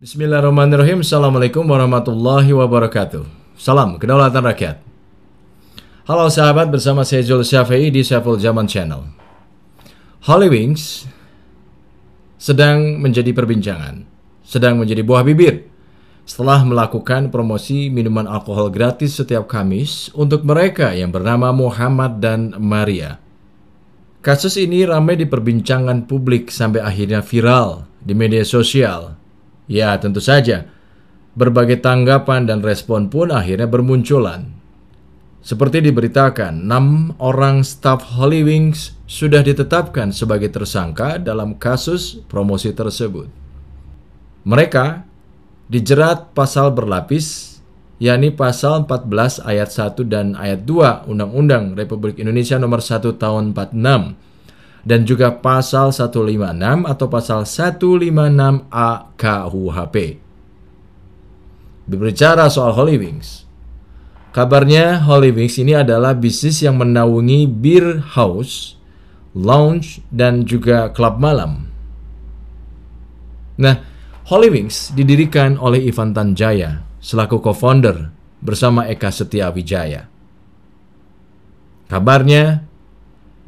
Bismillahirrahmanirrahim. Assalamualaikum warahmatullahi wabarakatuh. Salam kedaulatan rakyat. Halo sahabat, bersama saya Zul Syafi'i di Saiful Zaman Channel. Holy Wings sedang menjadi perbincangan, sedang menjadi buah bibir setelah melakukan promosi minuman alkohol gratis setiap Kamis untuk mereka yang bernama Muhammad dan Maria. Kasus ini ramai diperbincangkan publik sampai akhirnya viral di media sosial. Ya, tentu saja, berbagai tanggapan dan respon pun akhirnya bermunculan. Seperti diberitakan, 6 orang staf Holy Wings sudah ditetapkan sebagai tersangka dalam kasus promosi tersebut. Mereka dijerat pasal berlapis, yakni pasal 14 ayat 1 dan ayat 2 Undang-Undang Republik Indonesia nomor 1 tahun 46. Dan juga pasal 156 atau pasal 156A KUHP. Berbicara soal Holy Wings, kabarnya Holy Wings ini adalah bisnis yang menaungi beer house, lounge, dan juga klub malam. Nah, Holy Wings didirikan oleh Ivan Tanjaya selaku co-founder bersama Eka Setiawijaya. Kabarnya,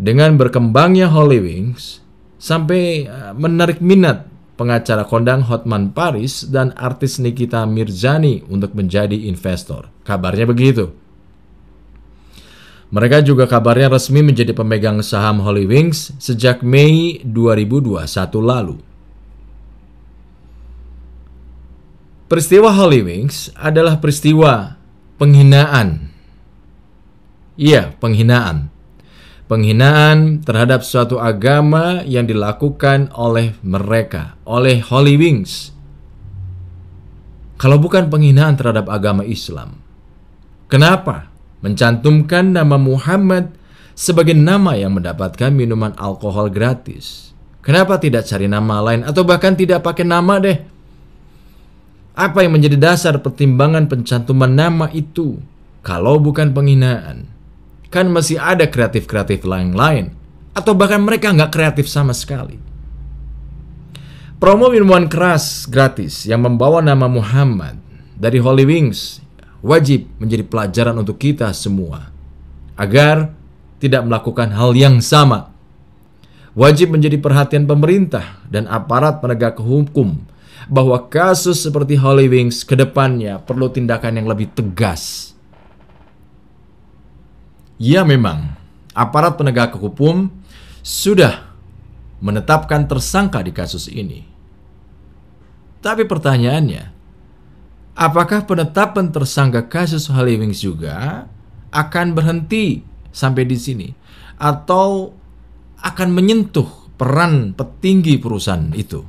dengan berkembangnya Holy Wings sampai menarik minat pengacara kondang Hotman Paris dan artis Nikita Mirzani untuk menjadi investor. Kabarnya begitu. Mereka juga kabarnya resmi menjadi pemegang saham Holy Wings sejak Mei 2021 lalu. Peristiwa Holy Wings adalah peristiwa penghinaan. Iya, penghinaan. Penghinaan terhadap suatu agama yang dilakukan oleh mereka, oleh Holy Wings. Kalau bukan penghinaan terhadap agama Islam, kenapa mencantumkan nama Muhammad sebagai nama yang mendapatkan minuman alkohol gratis? Kenapa tidak cari nama lain atau bahkan tidak pakai nama deh? Apa yang menjadi dasar pertimbangan pencantuman nama itu kalau bukan penghinaan? Kan masih ada kreatif-kreatif lain-lain. Atau bahkan mereka nggak kreatif sama sekali. Promo minuman keras gratis yang membawa nama Muhammad dari Holy Wings wajib menjadi pelajaran untuk kita semua. Agar tidak melakukan hal yang sama. Wajib menjadi perhatian pemerintah dan aparat penegak hukum bahwa kasus seperti Holy Wings ke depannya perlu tindakan yang lebih tegas. Ya, memang aparat penegak hukum sudah menetapkan tersangka di kasus ini. Tapi pertanyaannya, apakah penetapan tersangka kasus Holy Wings juga akan berhenti sampai di sini? Atau akan menyentuh peran petinggi perusahaan itu?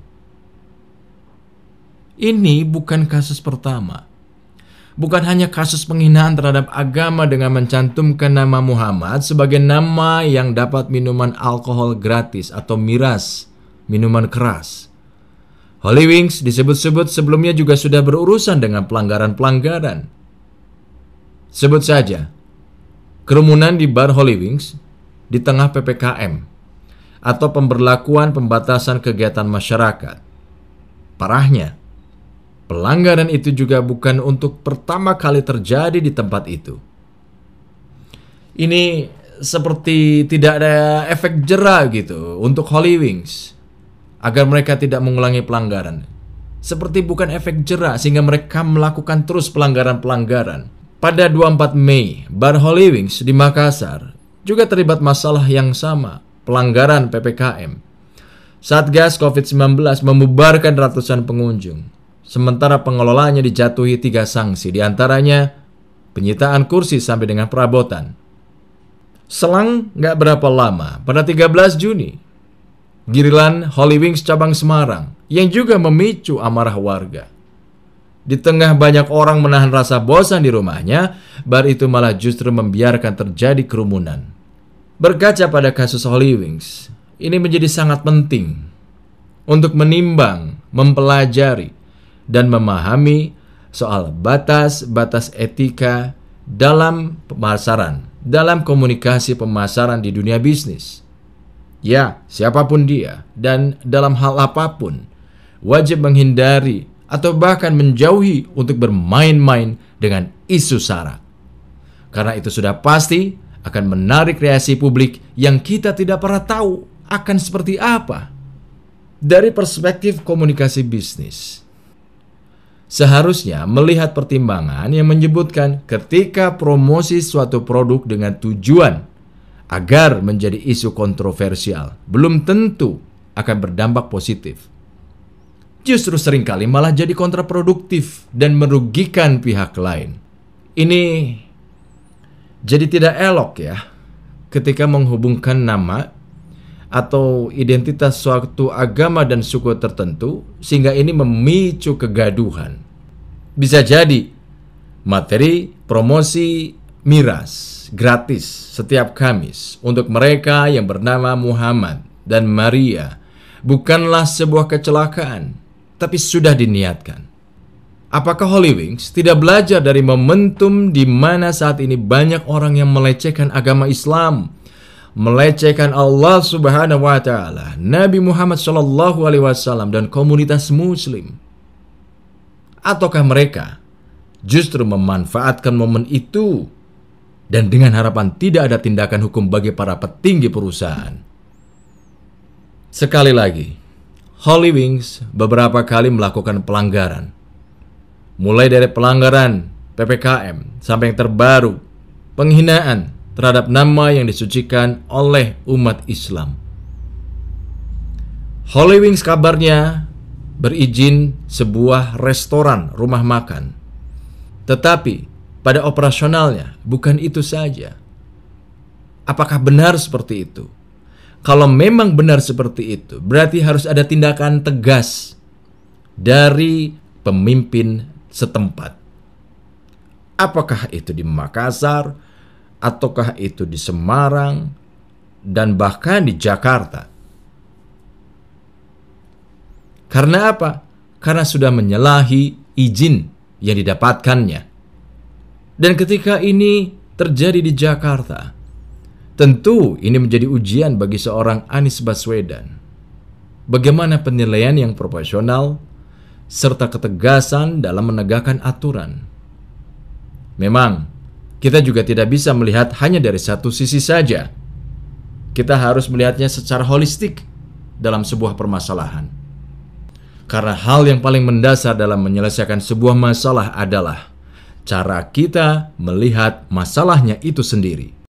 Ini bukan kasus pertama. Bukan hanya kasus penghinaan terhadap agama dengan mencantumkan nama Muhammad sebagai nama yang dapat minuman alkohol gratis atau miras, minuman keras. Holy Wings disebut-sebut sebelumnya juga sudah berurusan dengan pelanggaran-pelanggaran. Sebut saja, kerumunan di bar Holy Wings di tengah PPKM atau pemberlakuan pembatasan kegiatan masyarakat. Parahnya, pelanggaran itu juga bukan untuk pertama kali terjadi di tempat itu. Ini seperti tidak ada efek jera gitu untuk Holy Wings agar mereka tidak mengulangi pelanggaran. Seperti bukan efek jera sehingga mereka melakukan terus pelanggaran-pelanggaran. Pada 24 Mei, bar Holy Wings di Makassar juga terlibat masalah yang sama, pelanggaran PPKM. Satgas COVID-19 membubarkan ratusan pengunjung. Sementara pengelolanya dijatuhi 3 sanksi, diantaranya penyitaan kursi sampai dengan perabotan. Selang gak berapa lama, pada 13 Juni, giliran Holy Wings cabang Semarang yang juga memicu amarah warga. Di tengah banyak orang menahan rasa bosan di rumahnya, bar itu malah justru membiarkan terjadi kerumunan. Berkaca pada kasus Holy Wings, ini menjadi sangat penting untuk menimbang, mempelajari, dan memahami soal batas-batas etika dalam pemasaran, dalam komunikasi pemasaran di dunia bisnis. Ya, siapapun dia, dan dalam hal apapun, wajib menghindari atau bahkan menjauhi untuk bermain-main dengan isu SARA. Karena itu sudah pasti akan menarik reaksi publik yang kita tidak pernah tahu akan seperti apa. Dari perspektif komunikasi bisnis, seharusnya melihat pertimbangan yang menyebutkan ketika promosi suatu produk dengan tujuan agar menjadi isu kontroversial, belum tentu akan berdampak positif. Justru seringkali malah jadi kontraproduktif dan merugikan pihak lain. Ini jadi tidak elok ya, ketika menghubungkan nama atau identitas suatu agama dan suku tertentu, sehingga ini memicu kegaduhan. Bisa jadi materi promosi miras gratis setiap Kamis untuk mereka yang bernama Muhammad dan Maria bukanlah sebuah kecelakaan, tapi sudah diniatkan. Apakah Holy Wings tidak belajar dari momentum di mana saat ini banyak orang yang melecehkan agama Islam, melecehkan Allah Subhanahu wa taala, Nabi Muhammad sallallahu alaihi wasallam dan komunitas muslim? Ataukah mereka justru memanfaatkan momen itu dan dengan harapan tidak ada tindakan hukum bagi para petinggi perusahaan? Sekali lagi, Holy Wings beberapa kali melakukan pelanggaran. Mulai dari pelanggaran PPKM sampai yang terbaru, penghinaan terhadap nama yang disucikan oleh umat Islam. Holy Wings kabarnya berizin sebuah restoran rumah makan. Tetapi pada operasionalnya bukan itu saja. Apakah benar seperti itu? Kalau memang benar seperti itu, berarti harus ada tindakan tegas dari pemimpin setempat. Apakah itu di Makassar, ataukah itu di Semarang, dan bahkan di Jakarta. Karena apa? Karena sudah menyalahi izin yang didapatkannya. Dan ketika ini terjadi di Jakarta, tentu ini menjadi ujian bagi seorang Anies Baswedan. Bagaimana penilaian yang proporsional serta ketegasan dalam menegakkan aturan. Memang kita juga tidak bisa melihat hanya dari satu sisi saja. Kita harus melihatnya secara holistik dalam sebuah permasalahan. Karena hal yang paling mendasar dalam menyelesaikan sebuah masalah adalah cara kita melihat masalahnya itu sendiri.